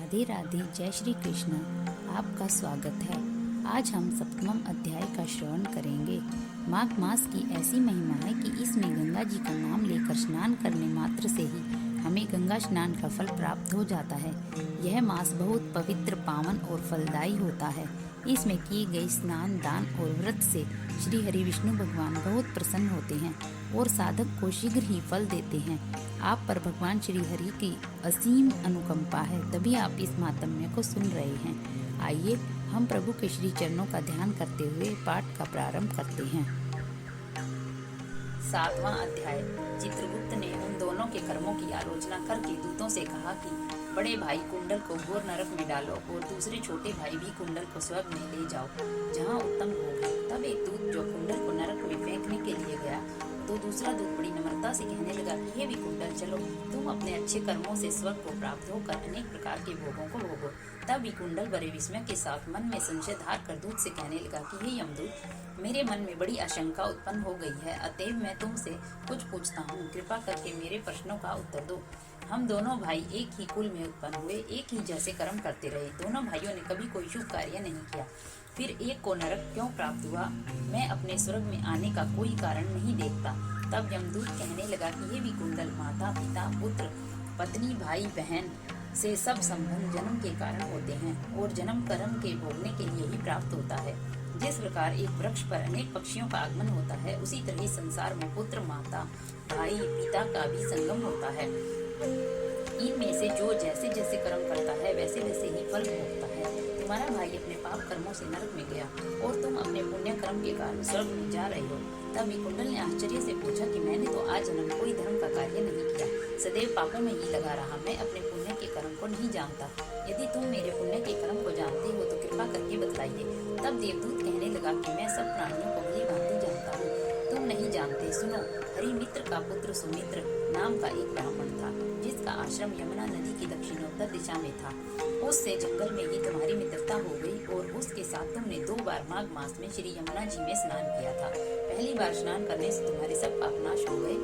राधे राधे, जय श्री कृष्ण। आपका स्वागत है। आज हम सप्तम अध्याय का श्रवण करेंगे। माघ मास की ऐसी महिमा है कि इसमें गंगा जी का नाम लेकर स्नान करने मात्र से ही हमें गंगा स्नान का फल प्राप्त हो जाता है। यह मास बहुत पवित्र, पावन और फलदायी होता है। इसमें किए गए स्नान, दान और व्रत से श्री हरि विष्णु भगवान बहुत प्रसन्न होते हैं और साधक को शीघ्र ही फल देते हैं। आप पर भगवान श्री हरि की असीम अनुकंपा है, तभी आप इस महात्म्य को सुन रहे हैं। आइए हम प्रभु के श्री चरणों का ध्यान करते हुए पाठ का प्रारंभ करते हैं। 7वां अध्याय। चित्रगुप्त ने उन दोनों के कर्मों की आलोचना करके दूतों से कहा कि बड़े भाई कुंडल को घोर नरक में डालो और दूसरे छोटे भाई भी कुंडल को स्वर्ग में ले जाओ, जहाँ उत्तम भोग है। तब एक दूत जो कुंडल को नरक में फेंकने के लिए गया, तो दूसरा दूत बड़ी नम्रता से कहने लगा, हे भी कुंडल, चलो, तुम अपने अच्छे कर्मों से स्वर्ग को प्राप्त होकर अनेक प्रकार के भोगों को भोगो। तब भी कुंडल बड़े विस्मय के साथ मन में संशय धार कर दूत से कहने लगा कि हे यमदूत, मेरे मन में बड़ी आशंका उत्पन्न हो गई है, अतएव मैं तुमसे कुछ पूछता हूँ, कृपा करके मेरे प्रश्नों का उत्तर दो। हम दोनों भाई एक ही कुल में उत्पन्न हुए, एक ही जैसे कर्म करते रहे। दोनों भाइयों ने कभी कोई शुभ कार्य नहीं किया, फिर एक को नरक क्यों प्राप्त हुआ? मैं अपने स्वर्ग में आने का कोई कारण नहीं देखता। तब यमदूत कहने लगा कि ये भी कुंडल, माता, पिता, पुत्र, पत्नी, भाई, बहन से सब संबंध जन्म के कारण होते हैं और जन्म कर्म के भोगने के लिए ही प्राप्त होता है। जिस प्रकार एक वृक्ष पर अनेक पक्षियों का आगमन होता है, उसी तरह संसार में पुत्र, माता, भाई, पिता का भी संगम होता है। इनमें से जो जैसे जैसे कर्म करता है, वैसे वैसे ही फल भोगता है। तुम्हारा भाई अपने पाप कर्मों से नरक में गया और तुम अपने पुण्य कर्म के कारण स्वर्ग में जा रहे हो। तब कुंडल ने आश्चर्य से पूछा कि मैंने तो आज जन्म कोई धर्म का कार्य नहीं किया, सदैव पापों में ही लगा रहा, मैं अपने पुण्य के कर्म को नहीं जानता। यदि तुम मेरे पुण्य के कर्म को जानते हो तो कृपा करके बतलाइए। तब देवदूत कहने लगा कि मैं सब प्राणियों को भली भांति जानता हूँ, तुम नहीं जानते। सुनो, हरिमित्र का पुत्र सुमित्र नाम का एक ब्राह्मण था, जिसका आश्रम यमुना नदी की दक्षिणोत्तर दिशा में था। उससे जंगल में ही तुम्हारी मित्रता हो गई और उसके साथ तुमने 2 बार माघ मास में श्री यमुना जी में स्नान किया था। पहली बार स्नान करने से तुम्हारे सब पाप नाश हो गए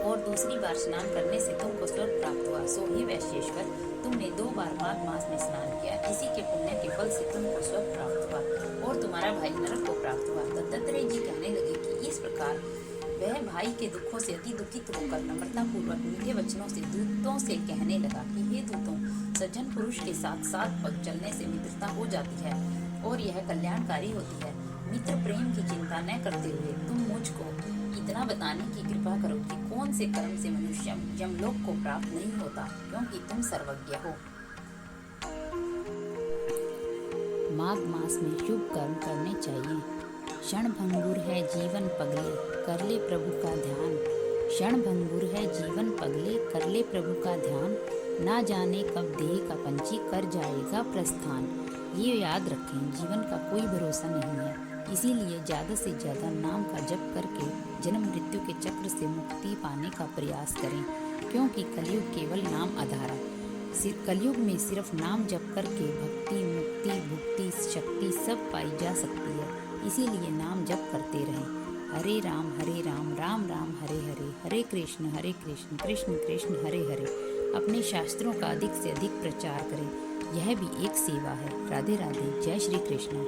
और दूसरी बार स्नान करने से तुमको स्वर्ग प्राप्त हुआ। सो ही वैश्येश्वर, तुमने 2 बार माघ मास में स्नान किया, इसी के पुण्य के फल से तुमको स्वर्ग प्राप्त हुआ और तुम्हारा भाई नरक को प्राप्त हुआ। दत्तात्रेय जी कहने लगे कि इस प्रकार वह भाई के दुखों से अति दुखित होकर नम्रता पूर्वक मीठे वचनों से दूतों से कहने लगा कि हे दूतों, सज्जन पुरुष के साथ 7 पग चलने से मित्रता हो जाती है और यह कल्याणकारी होती है। मित्र प्रेम की चिंता न करते हुए तुम मुझको इतना बताने की कृपा करो कि कौन से कर्म से मनुष्य यमलोक को प्राप्त नहीं होता, क्योंकि तुम सर्वज्ञ हो। माघ मास में शुभ कर्म करने चाहिए। क्षण भंगुर है जीवन पगले, कर ले प्रभु का ध्यान। क्षण भंगुर है जीवन पगले, कर ले प्रभु का ध्यान। ना जाने कब देह का पंछी कर जाएगा प्रस्थान। ये याद रखें, जीवन का कोई भरोसा नहीं है, इसीलिए ज़्यादा से ज़्यादा नाम का जप करके जन्म मृत्यु के चक्र से मुक्ति पाने का प्रयास करें, क्योंकि कलयुग केवल नाम आधारा। कलयुग में सिर्फ नाम जप करके भक्ति, मुक्ति, भुक्ति, शक्ति सब पाई जा सकती है। इसीलिए नाम जप करते रहें। हरे राम, राम राम, हरे हरे, हरे कृष्ण, कृष्ण कृष्ण, हरे हरे। अपने शास्त्रों का अधिक से अधिक प्रचार करें, यह भी एक सेवा है। राधे राधे, जय श्री कृष्ण।